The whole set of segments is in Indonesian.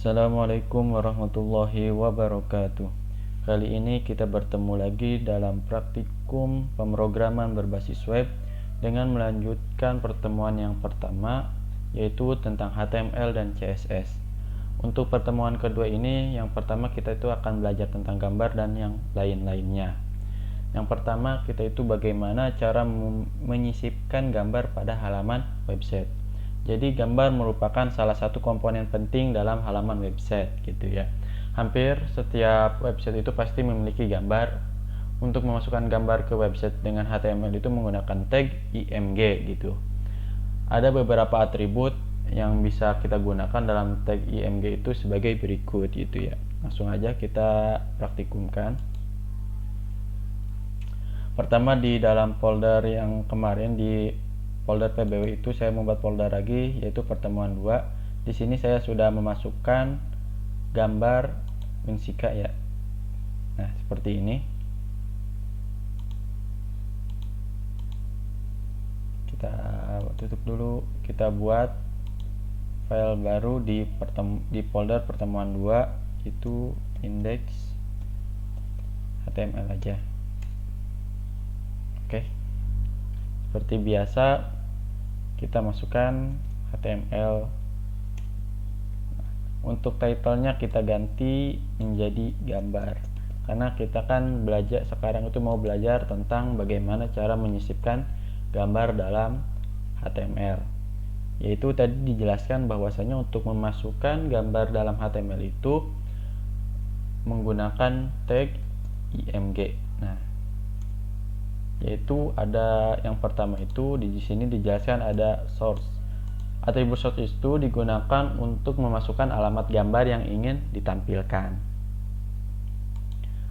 Assalamualaikum warahmatullahi wabarakatuh. Kali ini kita bertemu lagi dalam praktikum pemrograman berbasis web dengan melanjutkan pertemuan yang pertama, yaitu tentang HTML dan CSS. Untuk pertemuan kedua ini, yang pertama kita itu akan belajar tentang gambar dan yang lain-lainnya. Yang pertama kita itu bagaimana cara menyisipkan gambar pada halaman website. Jadi gambar merupakan salah satu komponen penting dalam halaman website gitu ya. Hampir setiap website itu pasti memiliki gambar. Untuk memasukkan gambar ke website dengan HTML itu menggunakan tag IMG gitu. Ada beberapa atribut yang bisa kita gunakan dalam tag IMG itu sebagai berikut gitu ya. Langsung aja kita praktikumkan. Pertama, di dalam folder yang kemarin di folder PBW itu saya membuat folder lagi, yaitu pertemuan 2. Di sini saya sudah memasukkan gambar Unsika ya. Nah, seperti ini. Kita tutup dulu, kita buat file baru di folder pertemuan 2, itu index HTML aja. Oke. Seperti biasa, kita masukkan HTML. Untuk titlenya kita ganti menjadi gambar, karena kita kan sekarang itu mau belajar tentang bagaimana cara menyisipkan gambar dalam HTML. Yaitu tadi dijelaskan bahwasanya untuk memasukkan gambar dalam HTML itu menggunakan tag IMG. Nah, yaitu ada yang pertama itu di sini dijelaskan ada source. Atribut source itu digunakan untuk memasukkan alamat gambar yang ingin ditampilkan.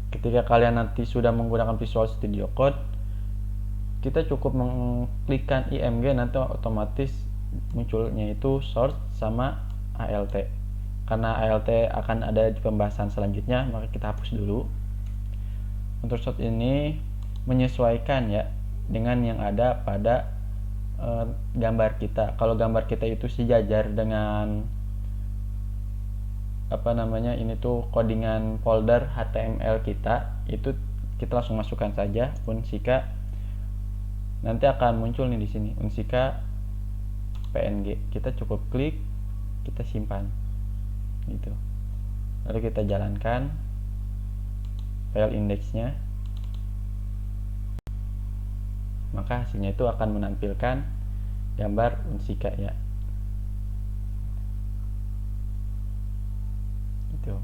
Ketika kalian nanti sudah menggunakan Visual Studio Code, kita cukup mengklikkan IMG, nanti otomatis munculnya itu source sama ALT. Karena ALT akan ada di pembahasan selanjutnya, maka kita hapus dulu. Untuk source ini menyesuaikan ya dengan yang ada pada gambar kita. Kalau gambar kita itu sejajar dengan ini tuh codingan folder HTML kita, itu kita langsung masukkan saja Unsika. Nanti akan muncul nih di sini Unsika PNG. Kita cukup klik, kita simpan gitu. Lalu kita jalankan file indeksnya, maka hasilnya itu akan menampilkan gambar Unsika ya. Gitu.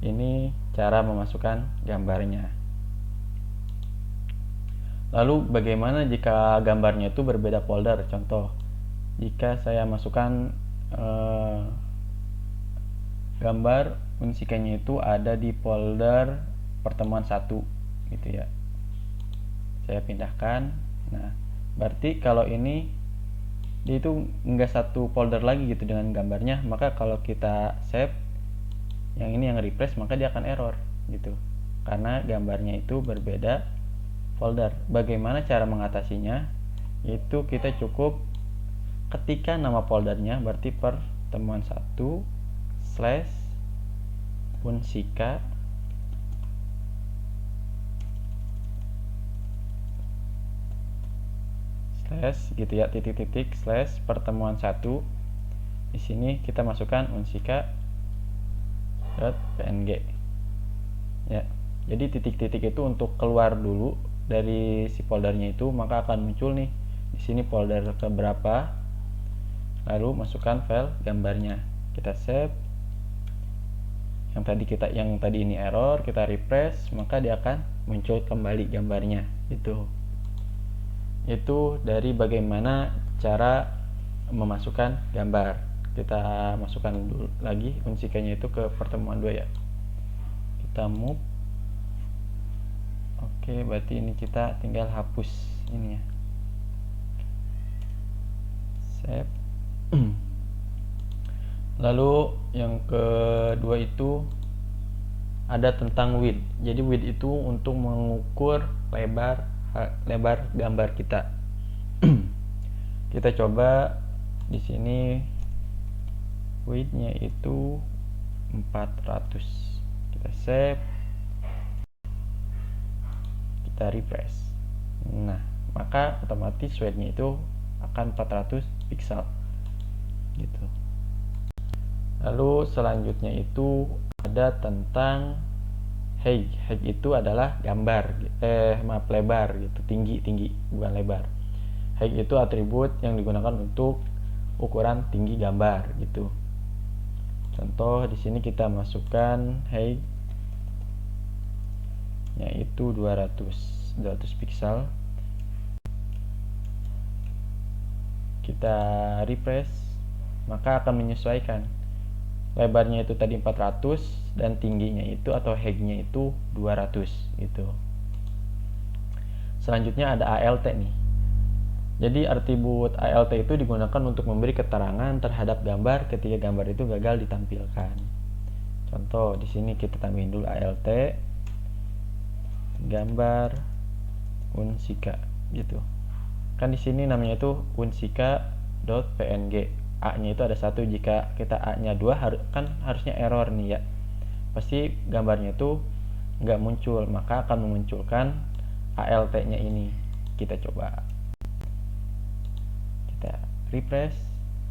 Ini cara memasukkan gambarnya. Lalu bagaimana jika gambarnya itu berbeda folder? Contoh, jika saya masukkan gambar Unsikanya itu ada di folder pertemuan 1 gitu ya. Saya pindahkan. Nah, berarti kalau ini dia itu enggak satu folder lagi gitu dengan gambarnya, maka kalau kita save yang ini yang refresh, maka dia akan error gitu, karena gambarnya itu berbeda folder. Bagaimana cara mengatasinya? Yaitu kita cukup ketikkan nama foldernya, berarti pertemuan 1 / Unsika gitu ya, titik-titik / pertemuan 1. Di sini kita masukkan unsika.png ya. Jadi titik-titik itu untuk keluar dulu dari si foldernya itu, maka akan muncul nih di sini folder keberapa, lalu masukkan file gambarnya, kita save. Yang tadi ini error, kita refresh, maka dia akan muncul kembali gambarnya. Itu dari bagaimana cara memasukkan gambar. Kita masukkan dulu lagi Unsikanya itu ke pertemuan 2 ya. Kita move. Oke, berarti ini kita tinggal hapus ini ya. Save. Lalu yang kedua itu ada tentang width. Jadi width itu untuk mengukur lebar gambar kita. Kita coba di sini width-nya itu 400. Kita save, kita refresh. Nah, maka otomatis width-nya itu akan 400 pixel gitu. Lalu selanjutnya itu ada tentang height. Height itu adalah gambar, lebar gitu, tinggi bukan lebar. Height itu atribut yang digunakan untuk ukuran tinggi gambar gitu. Contoh di sini kita masukkan height yaitu 200 pixel. Kita refresh, maka akan menyesuaikan. Lebarnya itu tadi 400 dan tingginya itu atau height-nya itu 200 gitu. Selanjutnya ada ALT nih. Jadi atribut ALT itu digunakan untuk memberi keterangan terhadap gambar ketika gambar itu gagal ditampilkan. Contoh di sini kita tambahin dulu ALT gambar unsika gitu. Kan di sini namanya itu unsika.png. A-nya itu ada 1, jika kita A-nya 2 kan harusnya error nih ya. Pasti gambarnya itu nggak muncul, maka akan memunculkan ALT-nya ini. Kita coba. Kita refresh.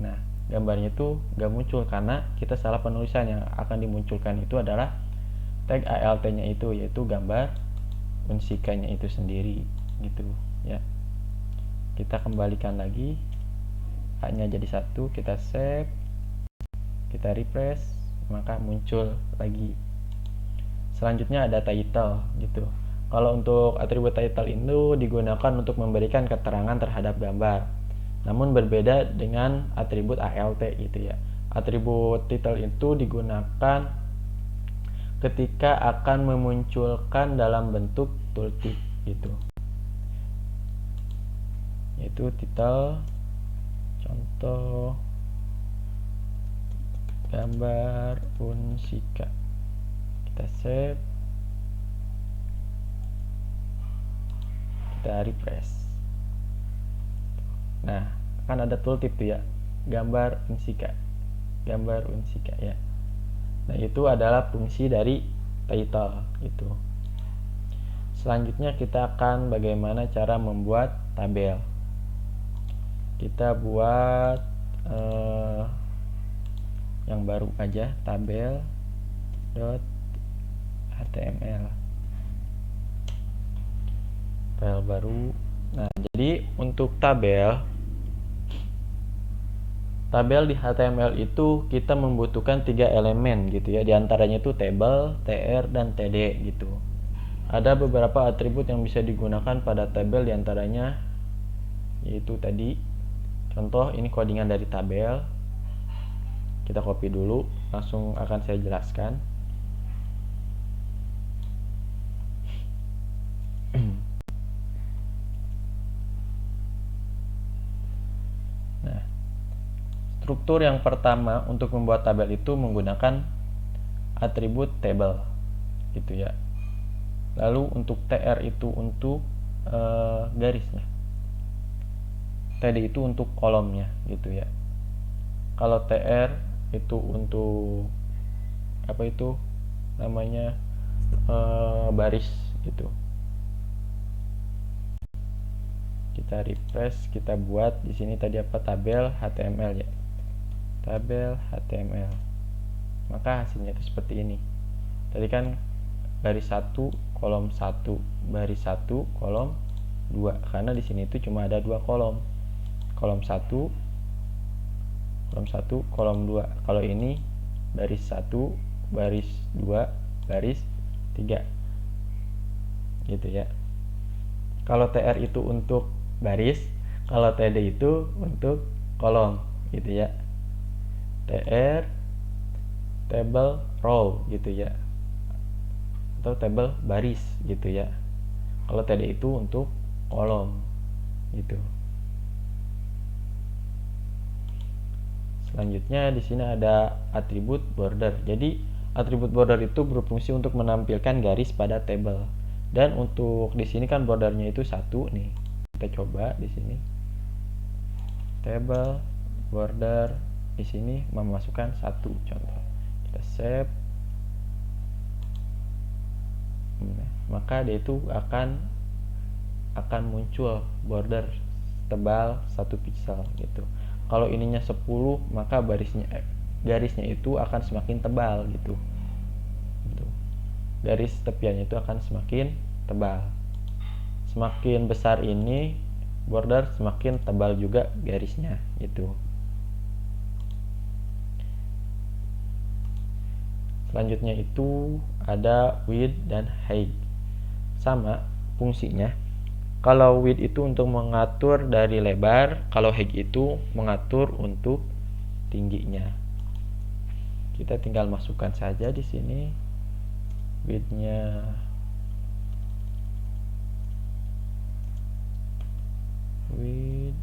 Nah, gambarnya itu nggak muncul karena kita salah penulisan. Yang akan dimunculkan itu adalah tag ALT-nya itu, yaitu gambar unsikanya itu sendiri gitu ya. Kita kembalikan lagi, A-nya jadi 1, kita save, kita refresh, maka muncul lagi. Selanjutnya ada title gitu. Kalau untuk atribut title itu digunakan untuk memberikan keterangan terhadap gambar, namun berbeda dengan atribut ALT gitu ya. Atribut title itu digunakan ketika akan memunculkan dalam bentuk tooltip gitu, yaitu title contoh gambar unsika. Kita save, kita refresh. Nah, kan ada tooltip tuh ya, gambar unsika ya. Nah, itu adalah fungsi dari title itu. Selanjutnya kita akan bagaimana cara membuat tabel. Kita buat yang baru aja, tabel.html, file baru. Nah, jadi untuk tabel di HTML itu kita membutuhkan 3 elemen gitu ya. Di antaranya itu table, tr, dan td gitu. Ada beberapa atribut yang bisa digunakan pada tabel, diantaranya yaitu tadi contoh ini codingan dari tabel. Kita copy dulu, langsung akan saya jelaskan. Nah, struktur yang pertama untuk membuat tabel itu menggunakan atribut table gitu ya. Lalu untuk tr itu untuk garisnya, td itu untuk kolomnya gitu ya. Kalau tr itu untuk apa itu namanya, baris gitu. Kita refresh, kita buat di sini tadi apa, tabel HTML ya, tabel HTML. Maka hasilnya itu seperti ini. Tadi kan baris 1 kolom 1, baris 1 kolom 2, karena di sini itu cuma ada 2 kolom 1 kolom 2. Kalau ini baris 1 baris 2 baris 3 gitu ya. Kalau tr itu untuk baris, kalau td itu untuk kolom gitu ya. Tr table row gitu ya, atau table baris gitu ya. Kalau td itu untuk kolom gitu. Selanjutnya di sini ada atribut border. Jadi atribut border itu berfungsi untuk menampilkan garis pada tabel. Dan untuk di sini kan bordernya itu 1 nih. Kita coba di sini. Table border di sini memasukkan 1 contoh. Kita save. Nah, maka dia itu akan muncul border tebal 1 pixel gitu. Kalau ininya 10, maka garisnya itu akan semakin tebal gitu. Garis tepiannya itu akan semakin tebal. Semakin besar ini border, semakin tebal juga garisnya gitu. Selanjutnya itu ada width dan height. Sama fungsinya. Kalau width itu untuk mengatur dari lebar, kalau height itu mengatur untuk tingginya. Kita tinggal masukkan saja di sini width-nya width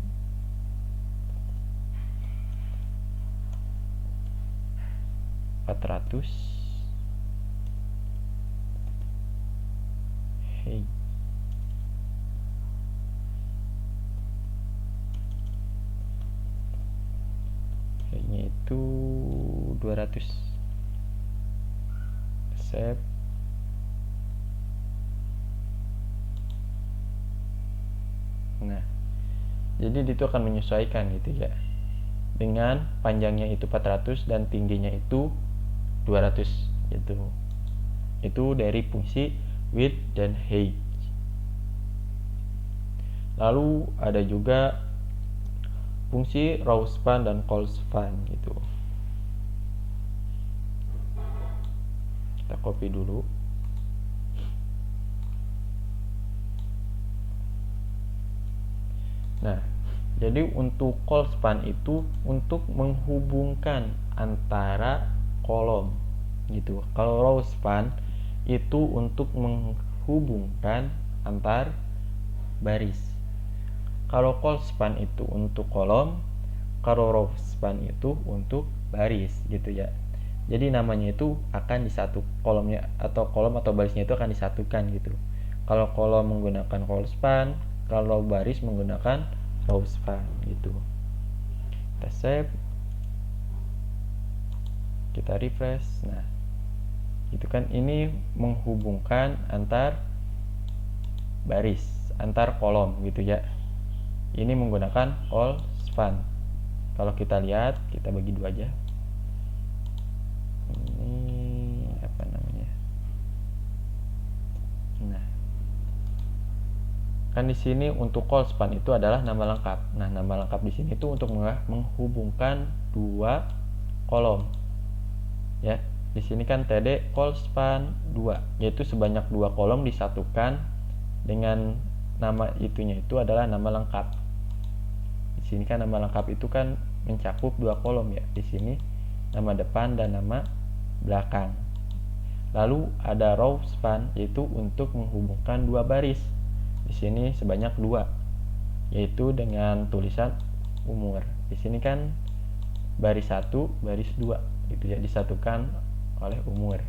400, height nya itu 200. Save. Nah, jadi itu akan menyesuaikan gitu ya, dengan panjangnya itu 400 dan tingginya itu 200 gitu. Itu dari fungsi width dan height. Lalu ada juga fungsi raw span dan cold span gitu. Kita copy dulu. Nah, jadi untuk cold span itu untuk menghubungkan antara kolom gitu. Kalau raw span itu untuk menghubungkan antar baris. Kalau cold span itu untuk kolom, kalau raw span itu untuk baris gitu ya. Jadi namanya itu akan disatu, kolomnya atau kolom atau barisnya itu akan disatukan gitu. Kalau kolom menggunakan cold span, kalau baris menggunakan raw span gitu. Kita save. Kita refresh. Nah, itu kan ini menghubungkan antar baris, antar kolom gitu ya. Ini menggunakan cold span. Kalau kita lihat, kita bagi dua aja. Ini apa namanya? Nah, kan di sini untuk cold span itu adalah nama lengkap. Nah, nama lengkap di sini itu untuk menghubungkan dua kolom. Ya, di sini kan TD cold span 2, yaitu sebanyak 2 kolom disatukan dengan nama itunya itu adalah nama lengkap. Di sini kan nama lengkap itu kan mencakup 2 kolom ya. Di sini nama depan dan nama belakang. Lalu ada raw span, yaitu untuk menghubungkan 2 baris. Di sini sebanyak 2, yaitu dengan tulisan umur. Di sini kan baris 1, baris 2 itu ya, disatukan oleh umur.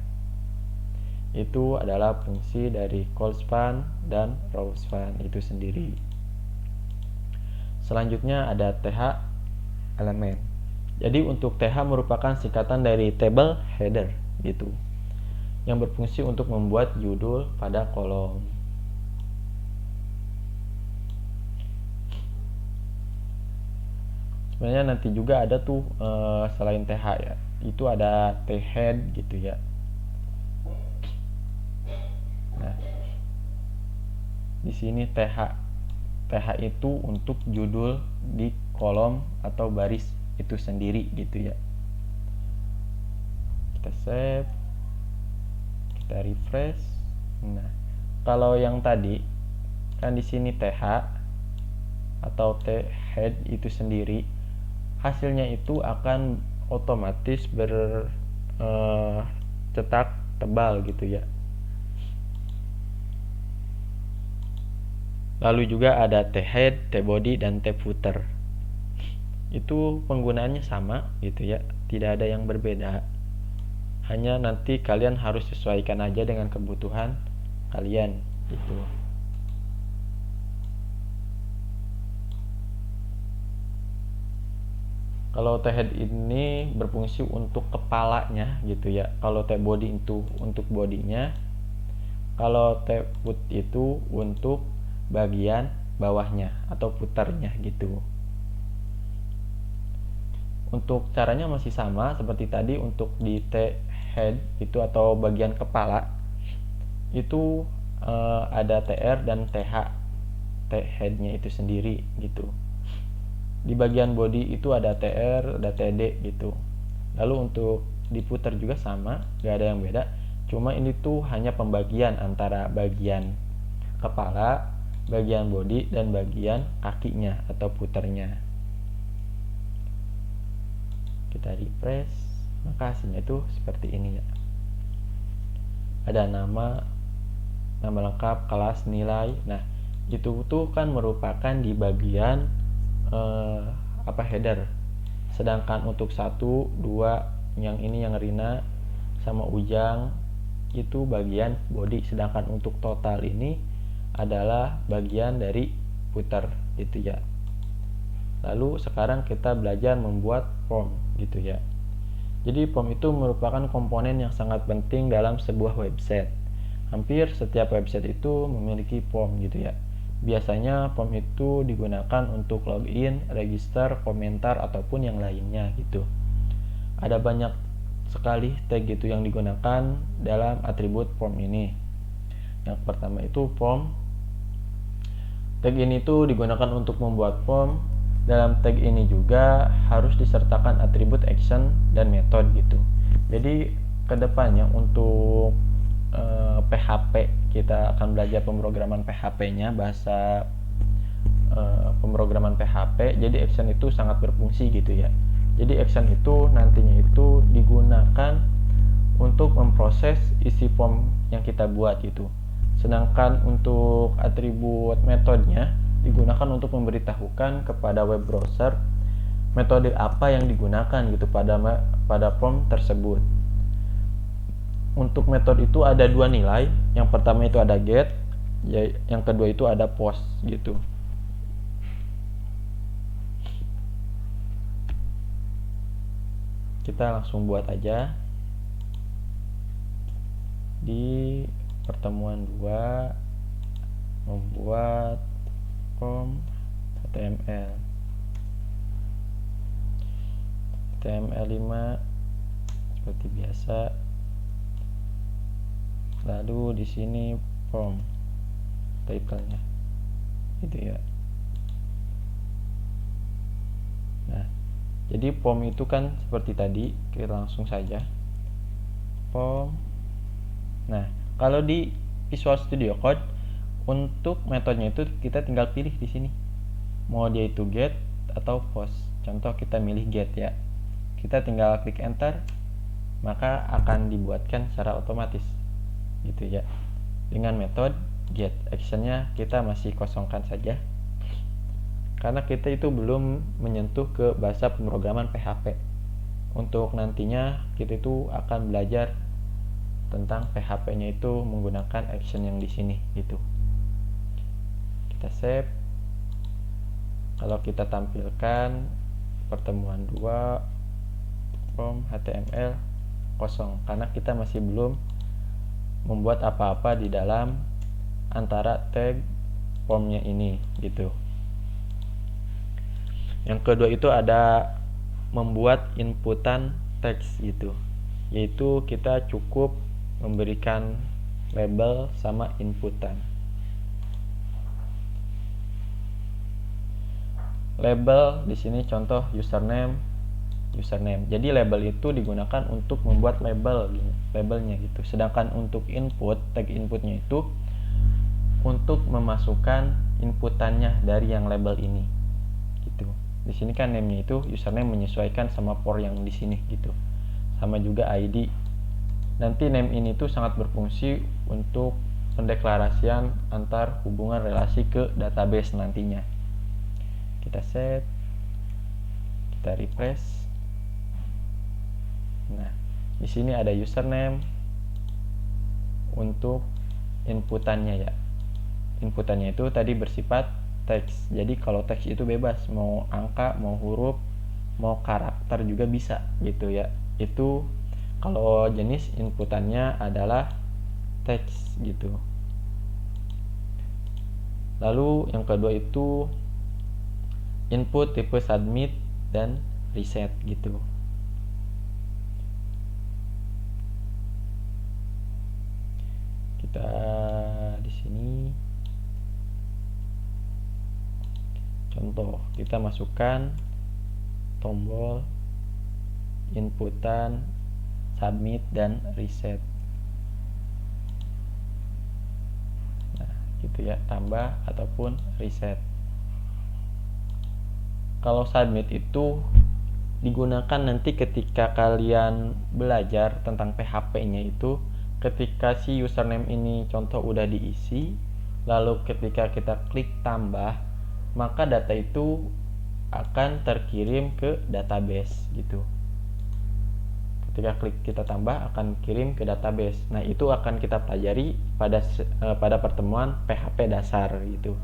Itu adalah fungsi dari cold span dan raw span itu sendiri. Selanjutnya ada TH elemen. Jadi untuk TH merupakan singkatan dari table header gitu, yang berfungsi untuk membuat judul pada kolom. Sebenarnya nanti juga ada tuh selain TH ya, itu ada T-head gitu ya. Nah, di sini TH itu untuk judul di kolom atau baris itu sendiri gitu ya. Kita save, kita refresh. Nah, kalau yang tadi kan di sini TH atau T-head itu sendiri, hasilnya itu akan otomatis bercetak tebal gitu ya. Lalu juga ada T-head, T-body, dan T-footer. Itu penggunaannya sama gitu ya, tidak ada yang berbeda. Hanya nanti kalian harus sesuaikan aja dengan kebutuhan kalian gitu. Kalau T-head ini berfungsi untuk kepalanya gitu ya. Kalau T-body itu untuk bodinya. Kalau T-foot itu untuk bagian bawahnya atau putarnya gitu. Untuk caranya masih sama seperti tadi. Untuk di T-head itu atau bagian kepala itu ada TR dan TH. T-headnya itu sendiri gitu. Di bagian body itu ada TR, ada TD gitu. Lalu untuk diputar juga sama, gak ada yang beda. Cuma ini tuh hanya pembagian antara bagian kepala, bagian body, dan bagian kakinya atau putarnya. Kita refresh, maka hasilnya itu seperti ini ya. Ada nama lengkap, kelas, nilai. Nah, itu tuh kan merupakan di bagian header. Sedangkan untuk 1, 2 yang ini yang Rina sama Ujang itu bagian body. Sedangkan untuk total ini adalah bagian dari putar gitu ya. Lalu sekarang kita belajar membuat form gitu ya. Jadi form itu merupakan komponen yang sangat penting dalam sebuah website. Hampir setiap website itu memiliki form gitu ya. Biasanya form itu digunakan untuk login, register, komentar, ataupun yang lainnya gitu. Ada banyak sekali tag gitu yang digunakan dalam atribut form ini. Yang pertama itu form. Tag ini tuh digunakan untuk membuat form. Dalam tag ini juga harus disertakan atribut action dan method gitu. Jadi kedepannya untuk PHP kita akan belajar pemrograman PHP-nya, bahasa pemrograman PHP. Jadi action itu sangat berfungsi gitu ya. Jadi action itu nantinya itu digunakan untuk memproses isi form yang kita buat gitu. Sedangkan untuk atribut metodenya digunakan untuk memberitahukan kepada web browser metode apa yang digunakan gitu pada form tersebut. Untuk metode itu ada 2 nilai. Yang pertama itu ada get, yang kedua itu ada post gitu. Kita langsung buat aja. Di pertemuan 2 membuat form HTML 5 seperti biasa. Lalu di sini form title-nya gitu ya. Nah, jadi form itu kan seperti tadi, kita langsung saja form. Nah, kalau di Visual Studio Code untuk metodenya itu kita tinggal pilih di sini. Mau dia itu get atau post. Contoh kita milih get ya. Kita tinggal klik enter, maka akan dibuatkan secara otomatis gitu ya. Dengan metode get, actionnya kita masih kosongkan saja karena kita itu belum menyentuh ke bahasa pemrograman PHP. Untuk nantinya kita itu akan belajar tentang PHP-nya itu menggunakan action yang di sini gitu. Kita save. Kalau kita tampilkan pertemuan 2 form HTML kosong karena kita masih belum membuat apa-apa di dalam antara tag formnya ini gitu. Yang kedua itu ada membuat inputan teks gitu, yaitu kita cukup memberikan label sama inputan. Label di sini contoh username. Jadi label itu digunakan untuk membuat labelnya gitu. Sedangkan untuk input, tag inputnya itu untuk memasukkan inputannya dari yang label ini gitu. Di sini kan name-nya itu username menyesuaikan sama for yang di sini gitu. Sama juga ID. Nanti name ini tuh sangat berfungsi untuk pendeklarasian antar hubungan relasi ke database nantinya. Kita set, kita refresh. Nah, di sini ada username untuk inputannya ya. Inputannya itu tadi bersifat teks. Jadi kalau teks itu bebas, mau angka, mau huruf, mau karakter juga bisa gitu ya. Itu kalau jenis inputannya adalah teks gitu. Lalu yang kedua itu input tipe submit dan reset gitu. Kita di sini contoh, kita masukkan tombol inputan submit dan reset. Nah, gitu ya, tambah ataupun reset. Kalau submit itu digunakan nanti ketika kalian belajar tentang PHP-nya itu, ketika si username ini contoh udah diisi, lalu ketika kita klik tambah, maka data itu akan terkirim ke database gitu. Ketika klik kita tambah akan kirim ke database. Nah, itu akan kita pelajari pada pertemuan PHP dasar gitu.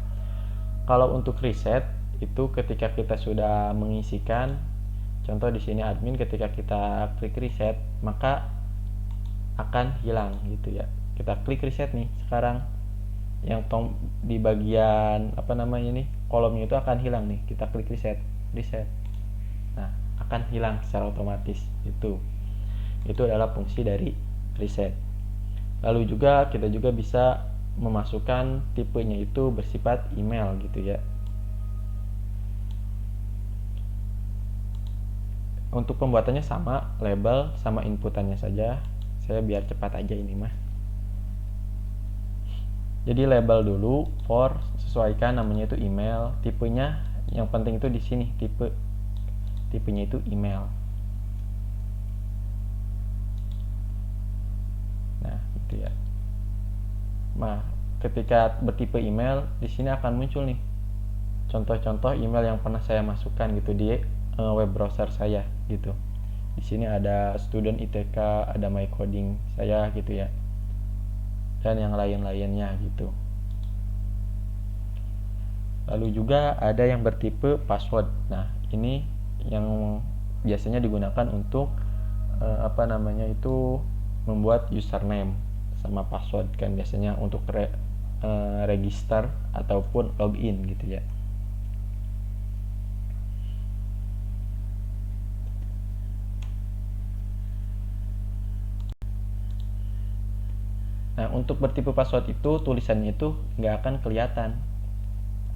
Kalau untuk reset itu ketika kita sudah mengisikan, contoh di sini admin, ketika kita klik reset maka akan hilang gitu ya. Kita klik reset nih sekarang, yang di bagian kolomnya itu akan hilang nih. Kita klik reset, nah akan hilang secara otomatis. Itu adalah fungsi dari reset. Lalu juga kita juga bisa memasukkan tipenya itu bersifat email gitu ya. Untuk pembuatannya sama, label sama inputannya saja. Saya biar cepat aja ini mah. Jadi label dulu, for, sesuaikan namanya itu email, tipenya yang penting itu di sini, tipenya itu email. Nah, gitu ya. Nah, ketika bertipe email, di sini akan muncul nih contoh-contoh email yang pernah saya masukkan gitu di web browser saya gitu. Di sini ada student ITK, ada my coding saya gitu ya, dan yang lain-lainnya gitu. Lalu juga ada yang bertipe password. Nah, ini yang biasanya digunakan untuk membuat username sama password kan, biasanya untuk register ataupun login gitu ya. Nah, untuk bertipe password itu tulisannya itu nggak akan kelihatan,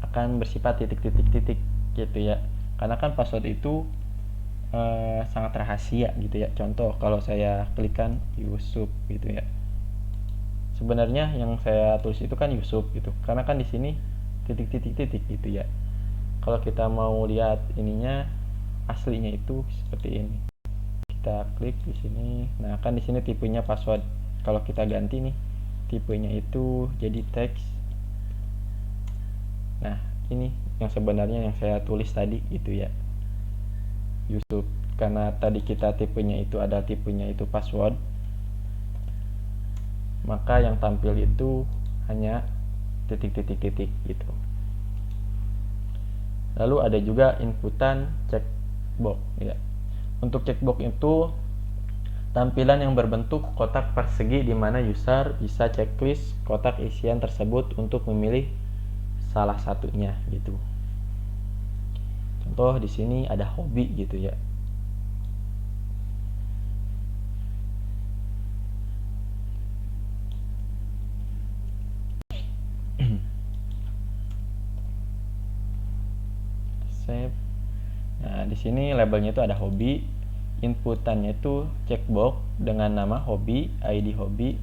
akan bersifat titik-titik-titik gitu ya, karena kan password itu sangat rahasia gitu ya. Contoh kalau saya klikkan Yusuf gitu ya, sebenarnya yang saya tulis itu kan Yusuf gitu, karena kan di sini titik-titik-titik gitu ya. Kalau kita mau lihat ininya aslinya itu seperti ini, kita klik di sini. Nah, kan di sini tipenya password. Kalau kita ganti nih tipenya itu jadi teks. Nah, ini yang sebenarnya yang saya tulis tadi itu ya, Yusuf. Karena tadi kita tipenya itu password, maka yang tampil itu hanya titik-titik-titik gitu. Lalu ada juga inputan checkbox ya. Untuk checkbox itu tampilan yang berbentuk kotak persegi di mana user bisa checklist kotak isian tersebut untuk memilih salah satunya gitu. Contoh di sini ada hobi gitu ya. Save. Nah, di sini labelnya itu ada hobi, inputannya itu checkbox dengan nama hobi, ID hobi,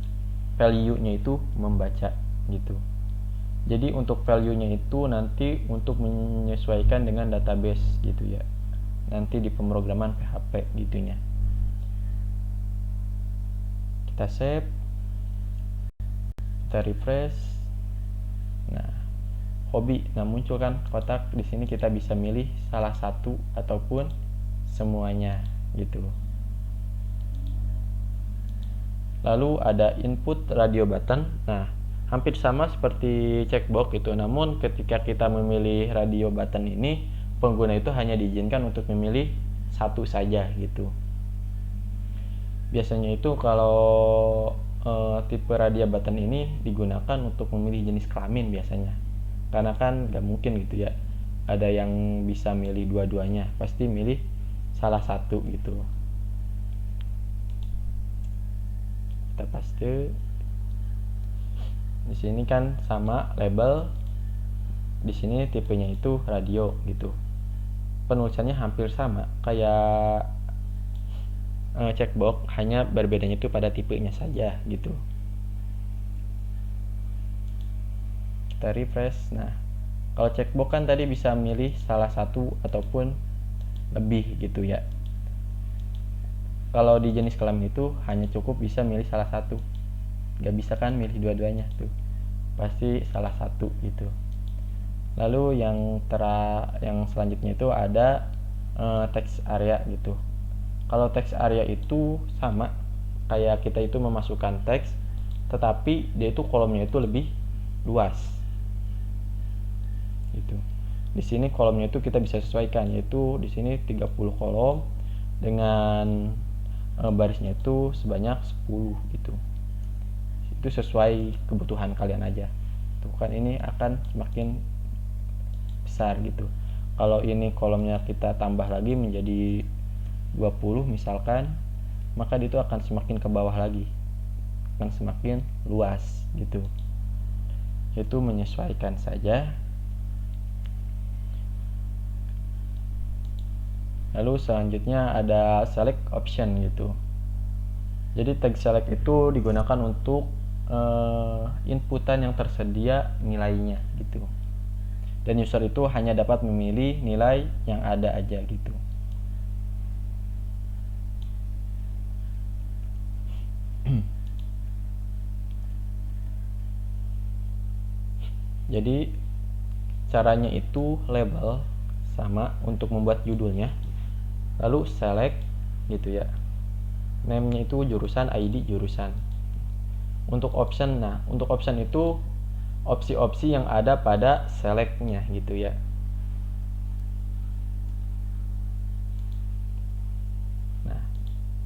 value-nya itu membaca gitu. Jadi untuk value-nya itu nanti untuk menyesuaikan dengan database gitu ya, nanti di pemrograman PHP gitunya. Kita save, kita refresh. Nah, hobi, nah muncul kan kotak. Di sini kita bisa milih salah satu ataupun semuanya gitu. Lalu ada input radio button. Nah, hampir sama seperti checkbox itu, namun ketika kita memilih radio button ini, pengguna itu hanya diizinkan untuk memilih satu saja gitu. Biasanya itu kalau tipe radia button ini digunakan untuk memilih jenis kelamin biasanya, karena kan gak mungkin gitu ya ada yang bisa milih dua-duanya, pasti milih salah satu gitu. Kita paste. Di sini kan sama label, di sini tipenya itu radio gitu. Penulisannya hampir sama kayak checkbox, hanya berbedanya itu pada tipenya saja gitu. Kita refresh. Nah, kalau checkbox kan tadi bisa milih salah satu ataupun lebih gitu ya. Kalau di jenis kelamin itu hanya cukup bisa milih salah satu, gak bisa kan milih dua-duanya tuh, pasti salah satu gitu. Lalu yang selanjutnya itu ada text area gitu. Kalau text area itu sama kayak kita itu memasukkan teks, tetapi dia itu kolomnya itu lebih luas gitu. Di sini kolomnya itu kita bisa sesuaikan, yaitu di sini 30 kolom dengan barisnya itu sebanyak 10 gitu. Itu sesuai kebutuhan kalian aja. Tuh kan ini akan semakin besar gitu. Kalau ini kolomnya kita tambah lagi menjadi 20 misalkan, maka itu akan semakin ke bawah lagi, akan semakin luas gitu. Itu menyesuaikan saja. Lalu selanjutnya ada select option gitu. Jadi tag select itu digunakan untuk inputan yang tersedia nilainya gitu. Dan user itu hanya dapat memilih nilai yang ada aja gitu. Jadi caranya itu label sama untuk membuat judulnya, lalu select gitu ya, name-nya itu jurusan, ID jurusan. Untuk option, nah untuk option itu opsi-opsi yang ada pada select-nya gitu ya. Nah,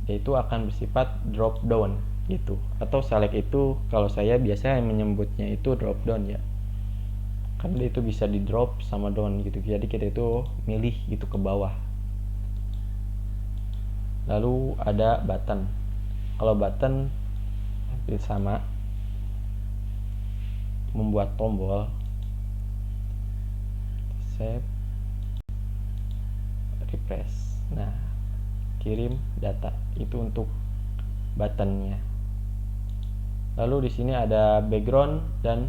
itu akan bersifat drop down gitu, atau select itu kalau saya biasanya menyebutnya itu drop down ya, karena dia itu bisa di drop sama down gitu, jadi kita itu milih gitu ke bawah. Lalu ada button. Kalau button hampir sama, membuat tombol, save, refresh. Nah, kirim data itu untuk buttonnya. Lalu di sini ada background dan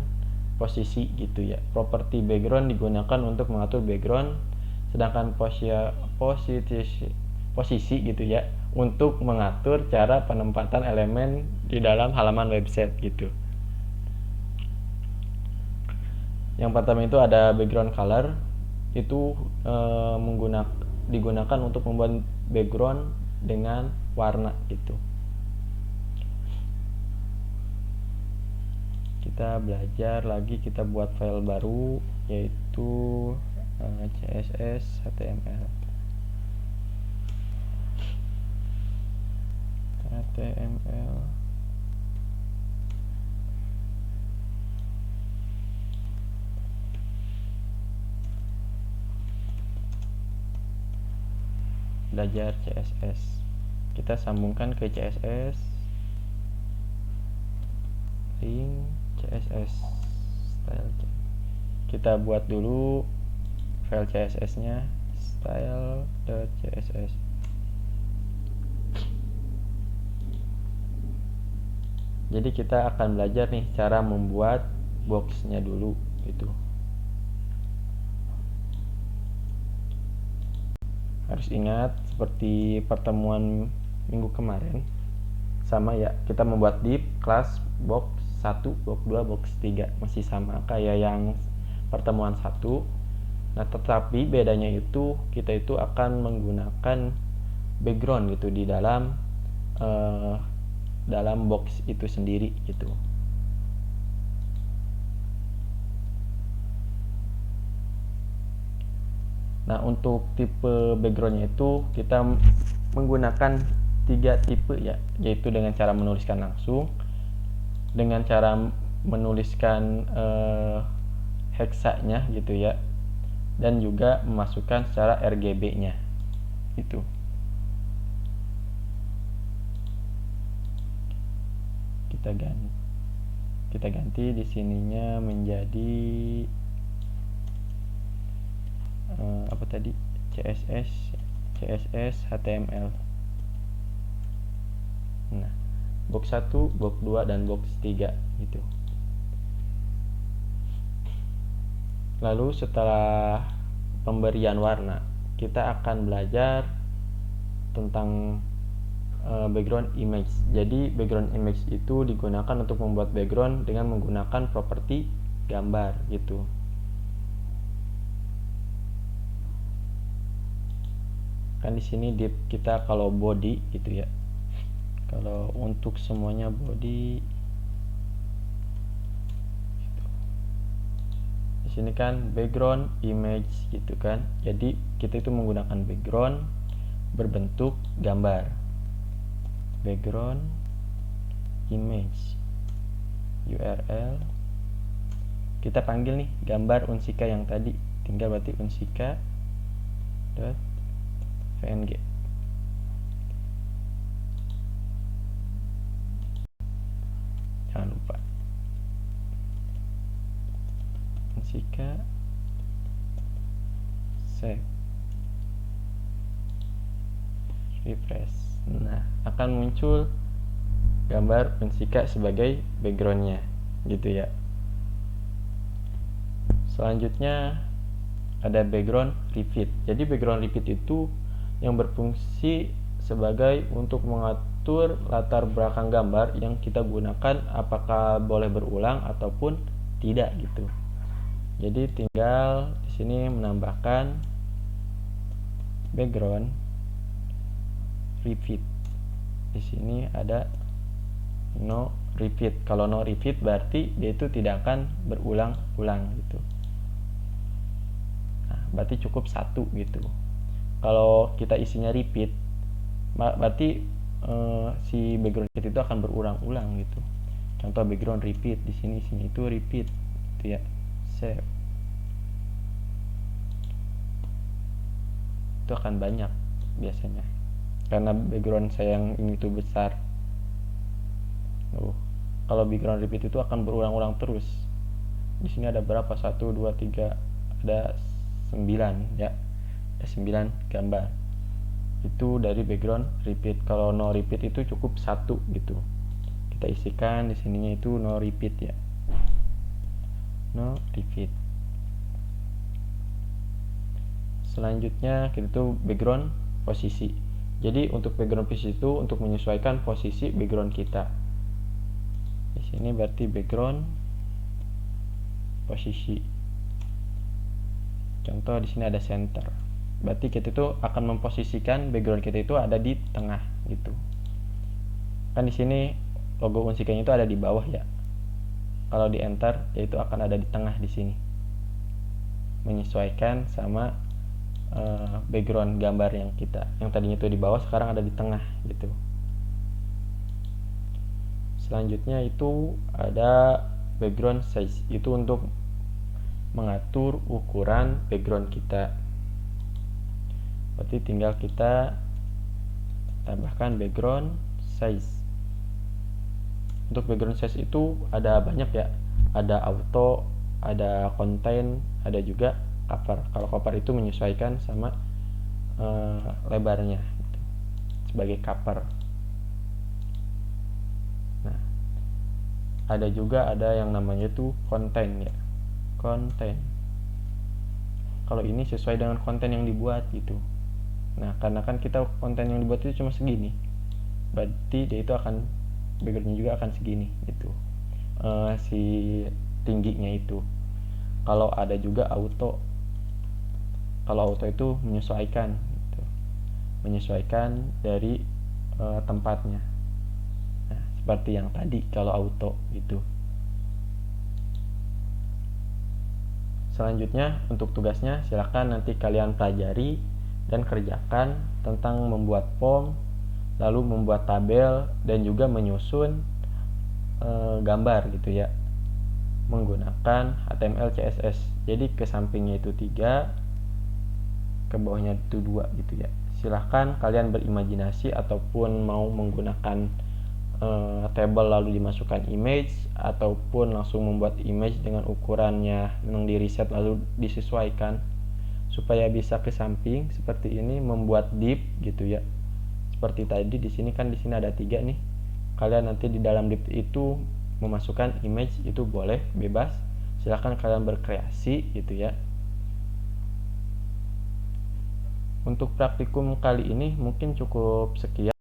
posisi gitu ya. Properti background digunakan untuk mengatur background, sedangkan posisi gitu ya untuk mengatur cara penempatan elemen di dalam halaman website gitu. Yang pertama itu ada background color, itu digunakan untuk membuat background dengan warna gitu. Kita belajar lagi, kita buat file baru yaitu CSS HTML. Belajar CSS, kita sambungkan ke CSS, link CSS style. Kita buat dulu file CSS nya, style.css. Jadi kita akan belajar nih cara membuat boxnya dulu gitu. Harus ingat seperti pertemuan minggu kemarin, sama ya, kita membuat div kelas box 1, box 2, box 3, masih sama kayak yang pertemuan 1. Nah, tetapi bedanya itu kita itu akan menggunakan background gitu di dalam box itu sendiri gitu. Nah, untuk tipe backgroundnya itu kita menggunakan 3 tipe ya, yaitu dengan cara menuliskan langsung, dengan cara menuliskan heksanya gitu ya, dan juga memasukkan secara RGB-nya itu. Kita ganti di sininya menjadi apa tadi, CSS HTML. Nah, box 1, box 2, dan box 3 gitu. Lalu setelah pemberian warna, kita akan belajar tentang background image. Jadi background image itu digunakan untuk membuat background dengan menggunakan properti gambar gitu. Kan di sini div kita kalau body gitu ya. Kalau untuk semuanya body gitu. Di sini kan background image gitu kan. Jadi kita itu menggunakan background berbentuk gambar. Background image URL, kita panggil nih gambar Unsika yang tadi, tinggal berarti unsika.png. Jangan lupa Unsika, save, refresh. Nah, akan muncul gambar Unsika sebagai backgroundnya gitu ya. Selanjutnya ada background repeat. Jadi background repeat itu yang berfungsi sebagai untuk mengatur latar belakang gambar yang kita gunakan apakah boleh berulang ataupun tidak gitu. Jadi tinggal di sini menambahkan background repeat. Di sini ada no repeat. Kalau no repeat berarti dia itu tidak akan berulang-ulang gitu. Nah, berarti cukup 1 gitu. Kalau kita isinya repeat, berarti si background repeat itu akan berulang-ulang gitu. Contoh background repeat, di sini isinya itu repeat gitu ya. Save. Itu akan banyak biasanya. Karena background saya yang ini tuh besar. Kalau background repeat itu akan berulang-ulang terus. Di sini ada berapa? 1, 2, 3, ada 9 ya. Ada 9 gambar. Itu dari background repeat. Kalau no repeat itu cukup 1 gitu. Kita isikan di sininya itu no repeat ya. No repeat. Selanjutnya kita tuh background posisi. Jadi untuk background posisi itu untuk menyesuaikan posisi background kita. Di sini berarti background posisi. Contoh di sini ada center. Berarti kita itu akan memposisikan background kita itu ada di tengah gitu. Kan di sini logo Unsikanya itu ada di bawah ya. Kalau di enter yaitu akan ada di tengah di sini. Menyesuaikan sama background gambar yang tadinya itu di bawah sekarang ada di tengah gitu. Selanjutnya itu ada background size, itu untuk mengatur ukuran background kita. Berarti tinggal kita tambahkan background size. Untuk background size itu ada banyak ya, ada auto, ada contain, ada juga cover. Kalau cover itu menyesuaikan sama lebarnya gitu, sebagai cover. Nah, ada juga yang namanya itu contain ya, contain. Kalau ini sesuai dengan konten yang dibuat gitu. Nah, karena kan kita konten yang dibuat itu cuma segini, berarti dia itu akan backgroundnya juga akan segini gitu, si tingginya itu. Kalau ada juga auto, kalau auto itu menyesuaikan gitu. Menyesuaikan dari tempatnya. Nah, seperti yang tadi kalau auto gitu. Selanjutnya untuk tugasnya silakan nanti kalian pelajari dan kerjakan tentang membuat form, lalu membuat tabel dan juga menyusun gambar gitu ya menggunakan HTML CSS. Jadi ke sampingnya itu 3, ke bawahnya itu 2 gitu ya. Silahkan kalian berimajinasi ataupun mau menggunakan table lalu dimasukkan image, ataupun langsung membuat image dengan ukurannya memang di reset lalu disesuaikan supaya bisa ke samping seperti ini, membuat div gitu ya. Seperti tadi di sini kan, di sini ada 3 nih. Kalian nanti di dalam div itu memasukkan image, itu boleh, bebas. Silahkan kalian berkreasi gitu ya. Untuk praktikum kali ini mungkin cukup sekian.